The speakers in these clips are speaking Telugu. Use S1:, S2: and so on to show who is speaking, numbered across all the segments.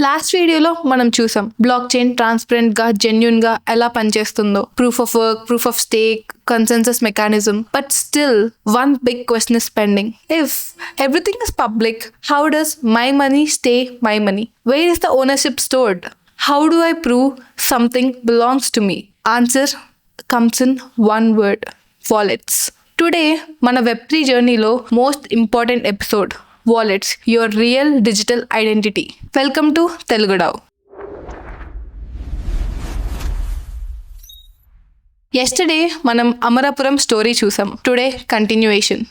S1: లాస్ట్ వీడియోలో మనం చూసాం బ్లాక్ చైన్ ట్రాన్స్పరెంట్ గా జెన్యున్ గా ఎలా పనిచేస్తుందో, proof of work, proof of stake, consensus mechanism. But still, one big question is pending. If everything is public, how does my money stay my money? Where is the ownership stored? How do I prove something belongs to me? Answer comes in one word: wallets. Today, మన Web3 జర్నీలో most important episode, wallets, your real digital identity. Welcome to TeluguDAO. Yesterday, మనం అమరాపురం స్టోరీ చూసాం. Today continuation.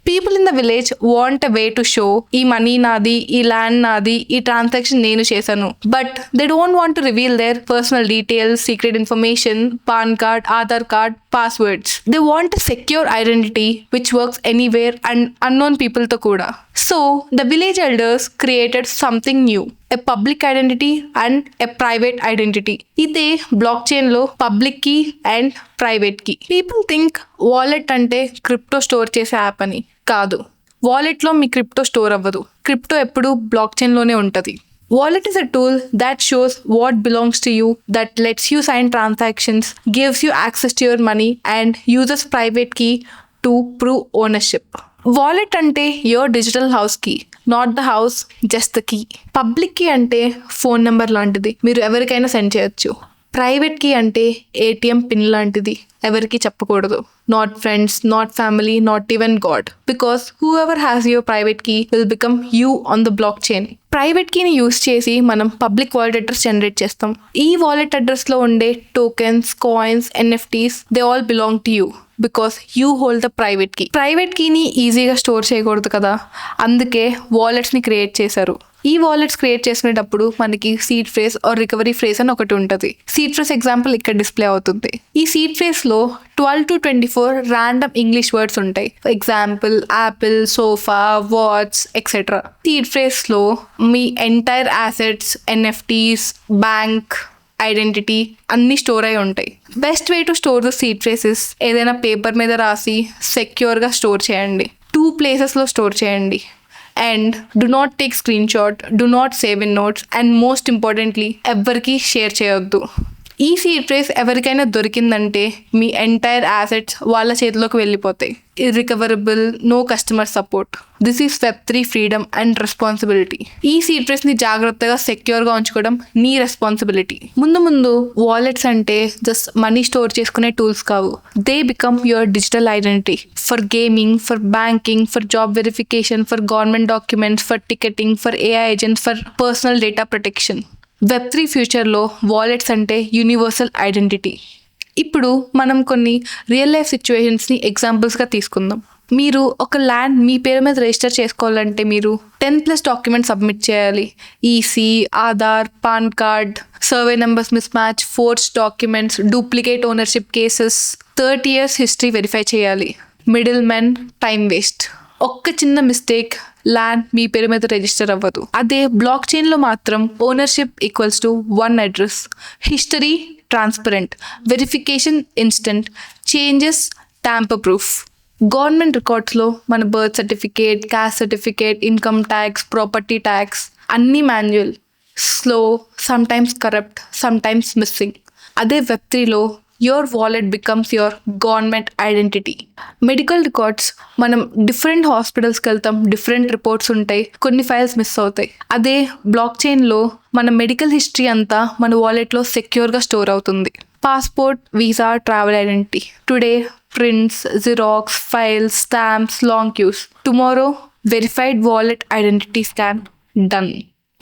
S1: People in the village want a way to show ఈ మనీ నాది, ఈ ల్యాండ్ నాది, ఈ ట్రాన్సాక్షన్ నేను చేశాను. But they don't want to reveal their personal details, secret information, PAN card, Aadhaar card, passwords. They want secure identity which works anywhere and unknown పీపుల్తో కూడా. So the village elders created something new, a public identity and a private identity. ఇదే బ్లాక్ చైన్ లో public key and private key. People think wallet అంటే క్రిప్టో స్టోర్ చేసే యాప్ అని. కాదు, వాలెట్ లో మీ క్రిప్టో స్టోర్ అవ్వదు. క్రిప్టో ఎప్పుడు బ్లాక్ చైన్ లోనే ఉంటది. Wallet is a tool that shows what belongs to you, that lets you sign transactions, gives you access to your money, and uses private key to prove ownership. Wallet అంటే your digital house key, not the house, just the key. Public key అంటే ఫోన్ నెంబర్ లాంటిది, మీరు ఎవరికైనా సెండ్ చేయొచ్చు. ప్రైవేట్ కీ అంటే ఏటీఎం పిన్ లాంటిది, ఎవరికి చెప్పకూడదు. Not friends, not family, not even God. Because whoever has your private key will become you on the block chain. Private కీని యూస్ చేసి మనం పబ్లిక్ వాలెట్ అడ్రస్ జనరేట్ చేస్తాం. ఈ వాలెట్ అడ్రస్లో ఉండే tokens, coins, NFTs, they all belong to you because you hold the private key. Private కీని ఈజీగా స్టోర్ చేయకూడదు కదా, అందుకే వాలెట్స్ని క్రియేట్ చేశారు. ఈ వాలెట్స్ క్రియేట్ చేసుకునేటప్పుడు మనకి seed phrase or recovery phrase అని ఒకటి ఉంటుంది. సీడ్ ఫ్రేజ్ ఎగ్జాంపుల్ ఇక్కడ డిస్ప్లే అవుతుంది. ఈ సీడ్ ఫ్రేజ్లో 12 to 24 ర్యాండమ్ ఇంగ్లీష్ వర్డ్స్ ఉంటాయి. Example apple, sofa, watch etcetera. Seed ఫ్రేజ్లో మీ entire assets, NFTs, bank, identity అన్నీ స్టోర్ అయి ఉంటాయి. Best way to store the seed phrases ఏదైనా పేపర్ మీద రాసి సెక్యూర్గా స్టోర్ చేయండి. 2 ప్లేసెస్లో స్టోర్ చేయండి. And do not take screenshot, do not save in notes, and most importantly ఎవ్వరికి షేర్ చేయొద్దు. ఈ సీడ్ ఫ్రేజ్ ఎవరికైనా దొరికిందంటే మీ ఎంటైర్ యాసెట్స్ వాళ్ళ చేతిలోకి వెళ్ళిపోతాయి. Irrecoverable, no customer support. This is Web3 freedom and responsibility. ఈ సీడ్ ఫ్రేజ్ని జాగ్రత్తగా సెక్యూర్గా ఉంచుకోవడం నీ రెస్పాన్సిబిలిటీ. ముందు వాలెట్స్ అంటే జస్ట్ మనీ స్టోర్ చేసుకునే టూల్స్ కావు. They become your digital identity for gaming, for banking, for job verification, for government documents, for ticketing, for AI agents, for personal data protection. Web3 ఫ్యూచర్లో వాలెట్స్ అంటే యూనివర్సల్ ఐడెంటిటీ. ఇప్పుడు మనం కొన్ని రియల్ లైఫ్ సిచ్యువేషన్స్ని ఎగ్జాంపుల్స్గా తీసుకుందాం. మీరు ఒక ల్యాండ్ మీ పేరు మీద రిజిస్టర్ చేసుకోవాలంటే మీరు 10+ డాక్యుమెంట్స్ సబ్మిట్ చేయాలి. EC, Aadhaar, PAN card, survey numbers mismatch, force documents, duplicate ownership cases, 30 years history verify చేయాలి. Middlemen, time waste. ఒక్క చిన్న మిస్టేక్, ల్యాండ్ మీ పేరు మీద రిజిస్టర్ అవ్వదు. అదే బ్లాక్ చైన్లో మాత్రం ownership equals to 1 address, history transparent, verification instant, changes tamper proof. Government రికార్డ్స్లో మన birth certificate, caste certificate, income tax, property tax అన్నీ manual, slow, sometimes corrupt, sometimes missing. అదే Web3లో your wallet becomes your government identity. Medical records, మనం డిఫరెంట్ హాస్పిటల్స్కి వెళ్తాం, డిఫరెంట్ రిపోర్ట్స్ ఉంటాయి, కొన్ని ఫైల్స్ మిస్ అవుతాయి. అదే బ్లాక్ చైన్లో మన మెడికల్ హిస్టరీ అంతా మన వాలెట్లో సెక్యూర్గా స్టోర్ అవుతుంది. Passport, visa, travel identity. Today prints, xerox, files, stamps, long queues. Tomorrow verified wallet identity scan, done.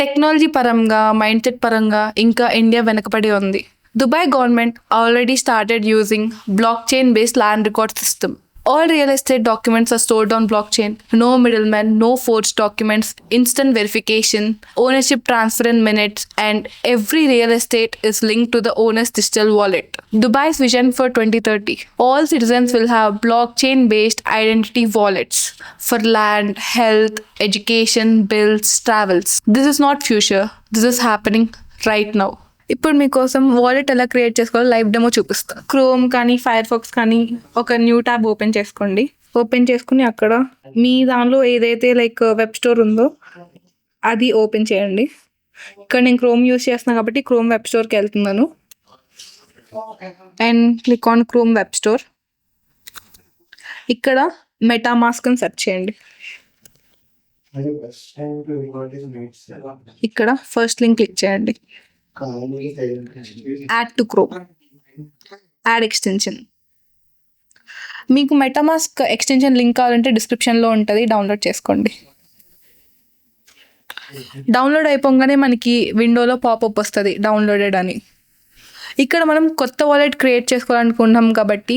S1: Technology పరంగా, మైండ్ సెట్ పరంగా ఇంకా ఇండియా వెనకబడి ఉంది. Dubai government already started using blockchain-based land record system. All real estate documents are stored on blockchain. No middleman, no forged documents, instant verification, ownership transfer in minutes, and every real estate is linked to the owner's digital wallet. Dubai's vision for 2030. All citizens will have blockchain-based identity wallets for land, health, education, bills, travels. This is not future. This is happening right now. ఇప్పుడు మీకోసం వాలెట్ ఎలా క్రియేట్ చేసుకోవాలో లైవ్ డెమో చూపిస్తాను. క్రోమ్ కానీ, ఫైర్ ఫాక్స్ కానీ ఒక న్యూ ట్యాబ్ ఓపెన్ చేసుకోండి. ఓపెన్ చేసుకుని అక్కడ మీ దానిలో ఏదైతే లైక్ వెబ్ స్టోర్ ఉందో అది ఓపెన్ చేయండి. ఇక్కడ నేను క్రోమ్ యూస్ చేస్తున్నాను కాబట్టి క్రోమ్ వెబ్ స్టోర్కి వెళ్తున్నాను and click on chrome web store. ఇక్కడ మెటామాస్క్ అని సెర్చ్ చేయండి. ఇక్కడ ఫస్ట్ లింక్ క్లిక్ చేయండి. Add to chrome, add extension. మీకు మెటామాస్క్ ఎక్స్టెన్షన్ లింక్ కావాలంటే డిస్క్రిప్షన్లో ఉంటుంది, డౌన్లోడ్ చేసుకోండి. డౌన్లోడ్ అయిపోగానే మనకి విండోలో పాపప్ వస్తుంది డౌన్లోడెడ్ అని. ఇక్కడ మనం కొత్త వాలెట్ క్రియేట్ చేసుకోవాలనుకుంటున్నాం కాబట్టి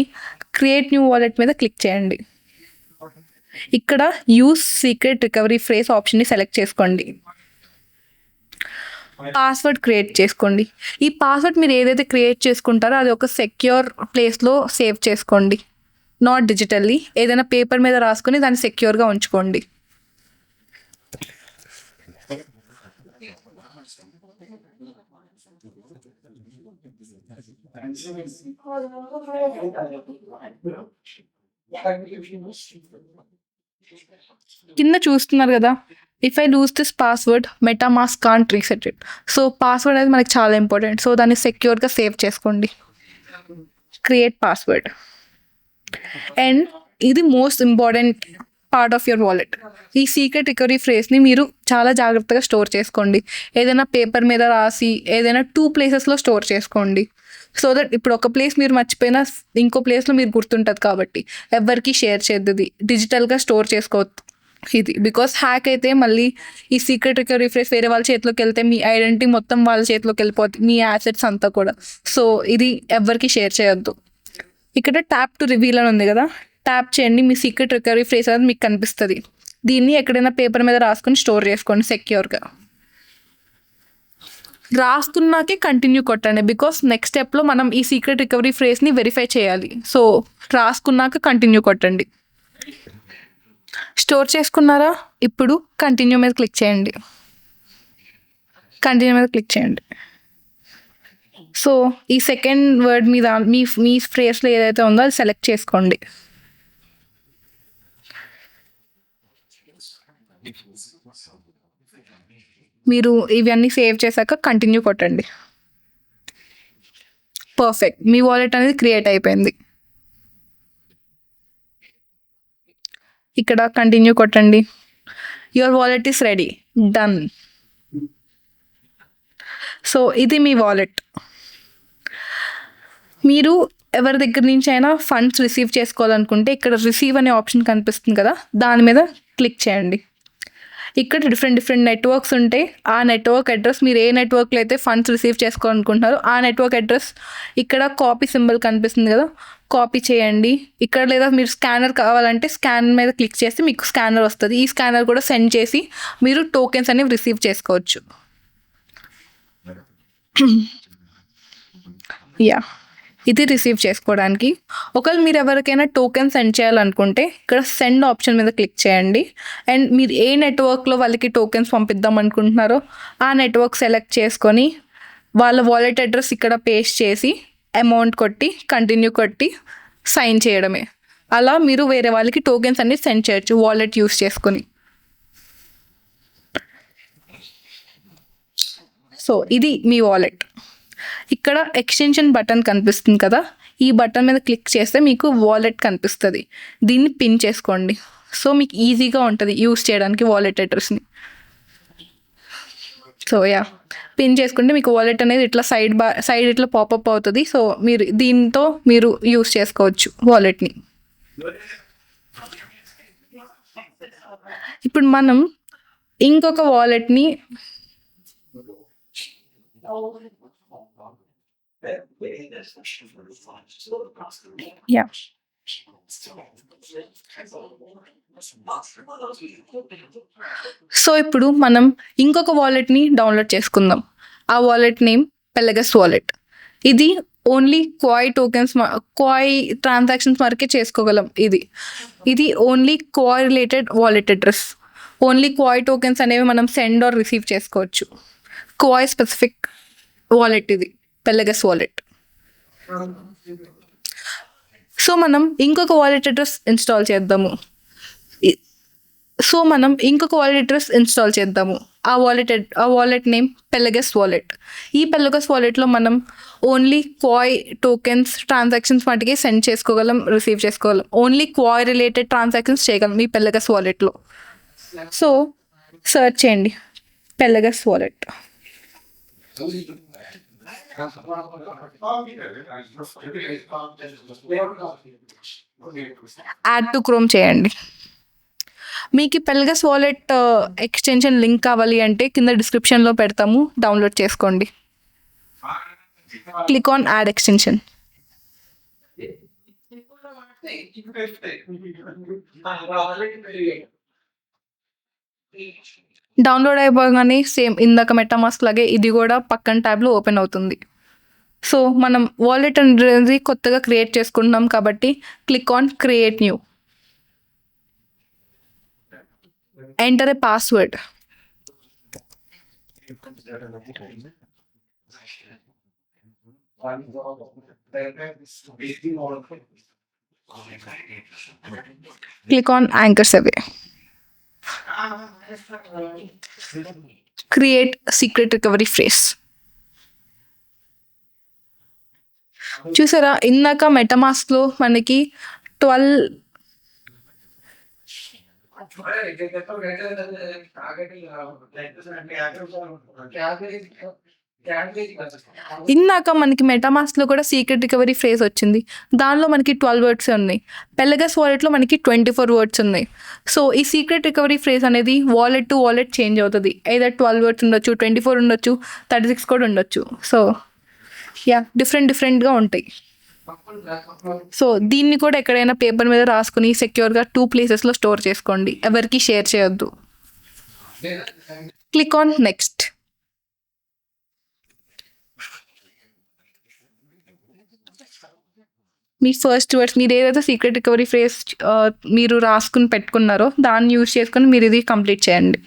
S1: క్రియేట్ న్యూ వాలెట్ మీద క్లిక్ చేయండి. ఇక్కడ యూస్ సీక్రెట్ రికవరీ ఫ్రేజ్ ఆప్షన్ని సెలెక్ట్ చేసుకోండి. పాస్వర్డ్ క్రియేట్ చేసుకోండి. ఈ పాస్వర్డ్ మీరు ఏదైతే క్రియేట్ చేసుకుంటారో అది ఒక సెక్యూర్ ప్లేస్లో సేవ్ చేసుకోండి, నాట్ డిజిటల్లీ. ఏదైనా పేపర్ మీద రాసుకొని దాన్ని సెక్యూర్గా ఉంచుకోండి. కింద చూస్తున్నారు కదా, if I lose this password MetaMask can't reset it. So password అనేది మనకి చాలా ఇంపార్టెంట్. సో దాన్ని సెక్యూర్గా సేవ్ చేసుకోండి. Create password. అండ్ ఇది most important part of your wallet. ఈ సీక్రెట్ రికవరీ ఫ్రేజ్ని మీరు చాలా జాగ్రత్తగా స్టోర్ చేసుకోండి. ఏదైనా పేపర్ మీద రాసి ఏదైనా 2 ప్లేసెస్లో స్టోర్ చేసుకోండి. సో దట్ ఇప్పుడు ఒక ప్లేస్ మీరు మర్చిపోయినా ఇంకో ప్లేస్లో మీరు గుర్తుంటుంది కాబట్టి ఎవరికి షేర్ చేయద్దు. డిజిటల్గా స్టోర్ చేసుకోవద్దు ఇది. బికాస్ హ్యాక్ అయితే మళ్ళీ ఈ సీక్రెట్ రికవరీ ఫ్రేజ్ వేరే వాళ్ళ చేతిలోకి వెళ్తే మీ ఐడెంటిటీ మొత్తం వాళ్ళ చేతిలోకి వెళ్ళిపోతుంది, మీ యాసెట్స్ అంతా కూడా. సో ఇది ఎవరికి షేర్ చేయొద్దు. ఇక్కడ ట్యాప్ టు రివీల్ అని ఉంది కదా, ట్యాప్ చేయండి. మీ సీక్రెట్ రికవరీ ఫ్రేజ్ అనేది మీకు కనిపిస్తుంది. దీన్ని ఎక్కడైనా పేపర్ మీద రాసుకొని స్టోర్ చేసుకోండి సెక్యూర్గా. రాసుకున్నాకే కంటిన్యూ కొట్టండి, బికాస్ నెక్స్ట్ స్టెప్లో మనం ఈ సీక్రెట్ రికవరీ ఫ్రేజ్ని వెరిఫై చేయాలి. సో రాసుకున్నాక కంటిన్యూ కొట్టండి. స్టోర్ చేసుకున్నారా? ఇప్పుడు కంటిన్యూ మీద క్లిక్ చేయండి. కంటిన్యూ మీద క్లిక్ చేయండి. సో ఈ సెకండ్ వర్డ్ మీద మీ ఫ్రేజ్లో ఏదైతే ఉందో అది సెలెక్ట్ చేసుకోండి. మీరు ఇవన్నీ సేవ్ చేశాక కంటిన్యూ కొట్టండి. పర్ఫెక్ట్, మీ వాలెట్ అనేది క్రియేట్ అయిపోయింది. ఇక్కడ కంటిన్యూ కొట్టండి. Your wallet is ready, done. So ఇది మీ వాలెట్. మీరు ఎవరి దగ్గర నుంచి అయినా ఫండ్స్ రిసీవ్ చేసుకోవాలనుకుంటే ఇక్కడ రిసీవ్ అనే ఆప్షన్ కనిపిస్తుంది కదా, దాని మీద క్లిక్ చేయండి. ఇక్కడ డిఫరెంట్ నెట్వర్క్స్ ఉంటాయి. ఆ నెట్వర్క్ అడ్రస్, మీరు ఏ నెట్వర్క్లో అయితే ఫండ్స్ రిసీవ్ చేసుకోవాలనుకుంటున్నారో ఆ నెట్వర్క్ అడ్రస్ ఇక్కడ కాపీ సింబల్ కనిపిస్తుంది కదా, కాపీ చేయండి. ఇక్కడ లేదా మీరు స్కానర్ కావాలంటే స్కానర్ మీద క్లిక్ చేస్తే మీకు స్కానర్ వస్తుంది. ఈ స్కానర్ కూడా సెండ్ చేసి మీరు టోకెన్స్ అనేవి రిసీవ్ చేసుకోవచ్చు. యా, ఇది రిసీవ్ చేసుకోవడానికి. ఒకవేళ మీరు ఎవరికైనా టోకెన్ సెండ్ చేయాలనుకుంటే ఇక్కడ సెండ్ ఆప్షన్ మీద క్లిక్ చేయండి. అండ్ మీరు ఏ నెట్వర్క్లో వాళ్ళకి టోకెన్స్ పంపిద్దాం అనుకుంటున్నారో ఆ నెట్వర్క్ సెలెక్ట్ చేసుకొని వాళ్ళ వాలెట్ అడ్రస్ ఇక్కడ పేస్ట్ చేసి అమౌంట్ కొట్టి కంటిన్యూ కొట్టి సైన్ చేయడమే. అలా మీరు వేరే వాళ్ళకి టోకెన్స్ అన్ని సెండ్ చేయొచ్చు వాలెట్ యూస్ చేసుకొని. సో ఇది మీ వాలెట్. ఇక్కడ ఎక్స్టెన్షన్ బటన్ కనిపిస్తుంది కదా, ఈ బటన్ మీద క్లిక్ చేస్తే మీకు వాలెట్ కనిపిస్తుంది. దీన్ని పిన్ చేసుకోండి. సో మీకు ఈజీగా ఉంటుంది యూస్ చేయడానికి వాలెట్ అడ్రస్ని. సో యా, పిన్ చేసుకుంటే మీకు వాలెట్ అనేది ఇట్లా సైడ్ ఇట్లా పాపప్ అవుతుంది. సో మీరు దీంతో మీరు యూస్ చేసుకోవచ్చు వాలెట్ని. ఇప్పుడు మనం ఇంకొక వాలెట్ని యా సో ఇప్పుడు మనం ఇంకొక వాలెట్ని డౌన్లోడ్ చేసుకుందాం. ఆ వాలెట్ నేమ్ పెలగస్ వాలెట్. ఇది only Quai tokens, Kwai transactions వరకే చేసుకోగలం. ఇది only Quai related wallet address. Only Quai tokens అనేవి మనం సెండ్ ఆర్ రిసీవ్ చేసుకోవచ్చు. క్వాయ్ స్పెసిఫిక్ వాలెట్ ఇది పెలగస్ వాలెట్. సో మనం ఇంకొక వాలెట్ అడ్రస్ ఇన్స్టాల్ చేద్దాము. సో మనం ఇంకొక వాలెట్ అడ్రస్ ఇన్స్టాల్ చేద్దాము. ఆ వాలెట్ నేమ్ పెలగస్ వాలెట్. ఈ పెలగస్ వాలెట్‌లో మనం ఓన్లీ క్వాయ్ టోకెన్స్ ట్రాన్సాక్షన్స్ మటికే సెండ్ చేసుకోగలం, రిసీవ్ చేసుకోగలం. ఓన్లీ క్వాయ్ రిలేటెడ్ ట్రాన్సాక్షన్స్ చేయగలం ఈ పెలగస్ వాలెట్‌లో. సో సెర్చ్ చేయండి Pelagus wallet. Add to Chrome చేయండి. మీకు ఈ పెల్గస్ వాలెట్ ఎక్స్టెన్షన్ లింక్ కావాలి అంటే కింద డిస్క్రిప్షన్లో పెడతాము, డౌన్లోడ్ చేసుకోండి. Click on add extension. Download అయిపోగానే సేమ్ ఇందాక మెటామాస్క్ లాగే ఇది కూడా పక్కన ట్యాబ్లో ఓపెన్ అవుతుంది. సో మనం వాలెట్ అనేది కొత్తగా క్రియేట్ చేసుకుంటున్నాం కాబట్టి click on create new. Enter a password. Click on Anchor Survey. Create secret recovery phrase. చూసారా ఇందాక మెటామాస్క్లో మనకి 12 ఇందాక మనకి మెటామాస్క్లో కూడా సీక్రెట్ రికవరీ ఫ్రేజ్ వచ్చింది. దానిలో మనకి 12 వర్డ్స్ ఉన్నాయి. పెలగస్ వాలెట్లో మనకి 24 వర్డ్స్ ఉన్నాయి. సో ఈ సీక్రెట్ రికవరీ ఫ్రేజ్ అనేది వాలెట్ టు వాలెట్ చేంజ్ అవుతుంది. either 12 వర్డ్స్ ఉండొచ్చు, 24 ఉండొచ్చు, 36 కూడా ఉండొచ్చు. సో డిఫరెంట్గా ఉంటాయి. సో దీన్ని కూడా ఎక్కడైనా పేపర్ మీద రాసుకుని సెక్యూర్గా 2 ప్లేసెస్లో స్టోర్ చేసుకోండి. ఎవరికి షేర్ చేయొద్దు. Click on next. Me first words మీరు ఏదైతే సీక్రెట్ రికవరీ ఫ్రేజ్ మీరు రాసుకుని పెట్టుకున్నారో దాన్ని యూజ్ చేసుకొని మీరు ఇది కంప్లీట్ చేయండి.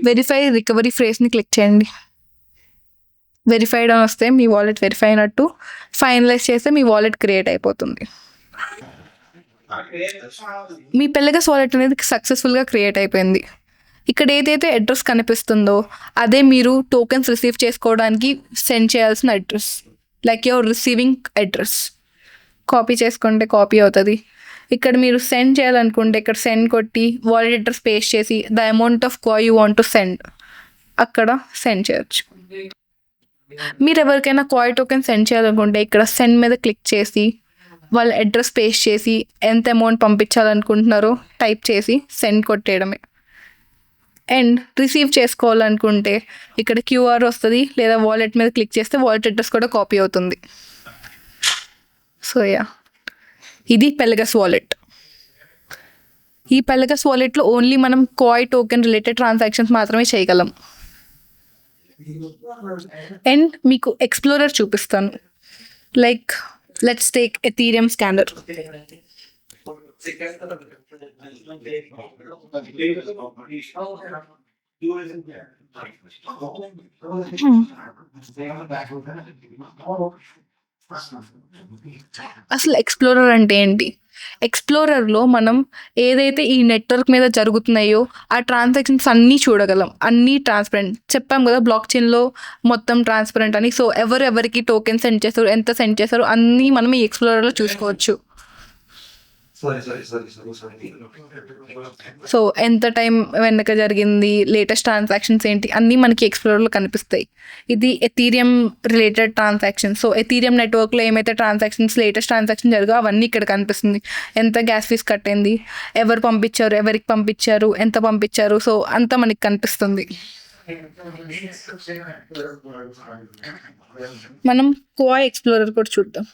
S1: వెరిఫై రికవరీ ఫ్రేజ్ని క్లిక్ చేయండి. వెరిఫైడ్ అని వస్తే మీ వాలెట్ వెరిఫై అయినట్టు. ఫైనలైజ్ చేస్తే మీ వాలెట్ క్రియేట్ అయిపోతుంది. మీ పెలగస్ వాలెట్ అనేది సక్సెస్ఫుల్గా క్రియేట్ అయిపోయింది. ఇక్కడ ఏదైతే అడ్రస్ కనిపిస్తుందో అదే మీరు టోకెన్స్ రిసీవ్ చేసుకోవడానికి సెండ్ చేయాల్సిన address, like your receiving address. Copy చేసుకుంటే కాపీ అవుతుంది. ఇక్కడ మీరు సెండ్ చేయాలనుకుంటే ఇక్కడ సెండ్ కొట్టి వాలెట్ అడ్రస్ పేస్ట్ చేసి the amount of Kai you want to send అక్కడ సెండ్ చేయొచ్చు. మీరు ఎవరికైనా కాయ్ టోకెన్ సెండ్ చేయాలనుకుంటే ఇక్కడ సెండ్ మీద క్లిక్ చేసి వాళ్ళ అడ్రస్ పేస్ట్ చేసి ఎంత అమౌంట్ పంపించాలనుకుంటున్నారో టైప్ చేసి సెండ్ కొట్టేయడమే. అండ్ రిసీవ్ చేసుకోవాలనుకుంటే ఇక్కడ క్యూఆర్ వస్తుంది, లేదా వాలెట్ మీద క్లిక్ చేస్తే వాలెట్ అడ్రస్ కూడా కాపీ అవుతుంది. సో ఇది పెలగస్ వాలెట్. ఈ పెలగస్ వాలెట్లో ఓన్లీ మనం కాయ్ టోకెన్ రిలేటెడ్ ట్రాన్సాక్షన్స్ మాత్రమే చేయగలం. అండ్ మీకు ఎక్స్ప్లోరర్ చూపిస్తాను. Like let's take Ethereum scanner. అసలు ఎక్స్ప్లోరర్ అంటే ఏంటి? ఎక్స్ప్లోరర్లో మనం ఏదైతే ఈ నెట్వర్క్ మీద జరుగుతున్నాయో ఆ ట్రాన్సాక్షన్స్ అన్నీ చూడగలం. అన్నీ ట్రాన్స్పరెంట్. చెప్పాం కదా బ్లాక్ చైన్లో మొత్తం ట్రాన్స్పరెంట్ అని. సో ఎవరికి టోకెన్ సెండ్ చేస్తారు, ఎంత సెండ్ చేస్తారు అన్నీ మనం ఈ ఎక్స్ప్లోరర్లో చూసుకోవచ్చు. సో ఎంత టైం వెనక జరిగింది, లేటెస్ట్ ట్రాన్సాక్షన్స్ ఏంటి అన్నీ మనకి ఎక్స్ప్లోరర్లో కనిపిస్తాయి. ఇది Ethereum related transaction. So Ethereum నెట్వర్క్లో ఏమైతే ట్రాన్సాక్షన్స్ లేటెస్ట్ ట్రాన్సాక్షన్ జరిగాయో అవన్నీ ఇక్కడ కనిపిస్తుంది. ఎంత గ్యాస్ ఫీస్ కట్టింది, ఎవరు పంపించారు, ఎవరికి పంపించారు, ఎంత పంపించారు, సో అంతా మనకి కనిపిస్తుంది. మనం కోఆ ఎక్స్ప్లోరర్ కూడా చూద్దాం.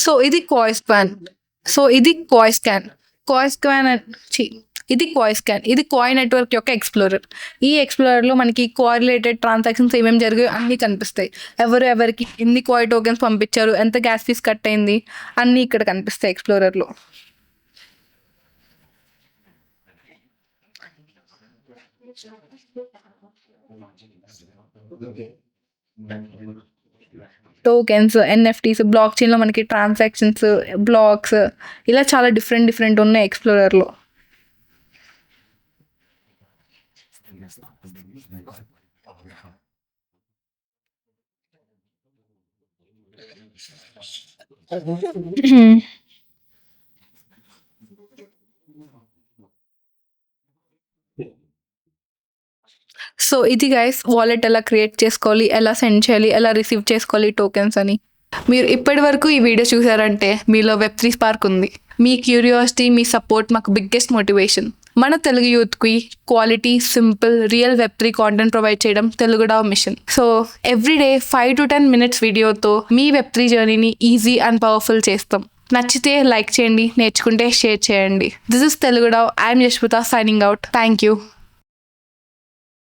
S1: సో ఇది కాయిస్కాన్. సో ఇది కాయిస్కాన్. కాయిస్కాన్ ఇది కాయిస్కాన్. ఇది కాయ్ నెట్వర్క్ యొక్క ఎక్స్ప్లోరర్. ఈ ఎక్స్ప్లోరర్లో మనకి కోరిలేటెడ్ ట్రాన్సాక్షన్స్ ఏమేమి జరిగాయో అన్నీ కనిపిస్తాయి. ఎవరికి ఎన్ని కాయ్ టోకెన్స్ పంపించారు, ఎంత గ్యాస్ ఫీస్ కట్ అయింది, అన్నీ ఇక్కడ కనిపిస్తాయి ఎక్స్ప్లోరర్లో. టోకెన్స్, ఎన్ఎఫ్టీస్, బ్లాక్ చైన్లో మనకి ట్రాన్సాక్షన్స్, బ్లాక్స్, ఇలా చాలా డిఫరెంట్ ఉన్నాయి ఎక్స్ప్లోరర్లో. సో ఇది గైస్ వాలెట్ ఎలా క్రియేట్ చేసుకోవాలి, ఎలా సెండ్ చేయాలి, ఎలా రిసీవ్ చేసుకోవాలి టోకెన్స్ అని. మీరు ఇప్పటి వరకు ఈ వీడియో చూసారంటే మీలో Web3 స్పార్క్ ఉంది. మీ క్యూరియాసిటీ, మీ సపోర్ట్ మాకు బిగ్గెస్ట్ మోటివేషన్. మన తెలుగు యూత్కి quality, simple, real Web3 content provide చేయడం తెలుగుడావ్ machine. So everyday 5 to 10 minutes వీడియోతో మీ Web3 జర్నీని ఈజీ అండ్ పవర్ఫుల్ చేస్తాం. నచ్చితే లైక్ చేయండి, నేర్చుకుంటే షేర్ చేయండి. This is TeluguDAO. I'm Yashwitha signing out. Thank you.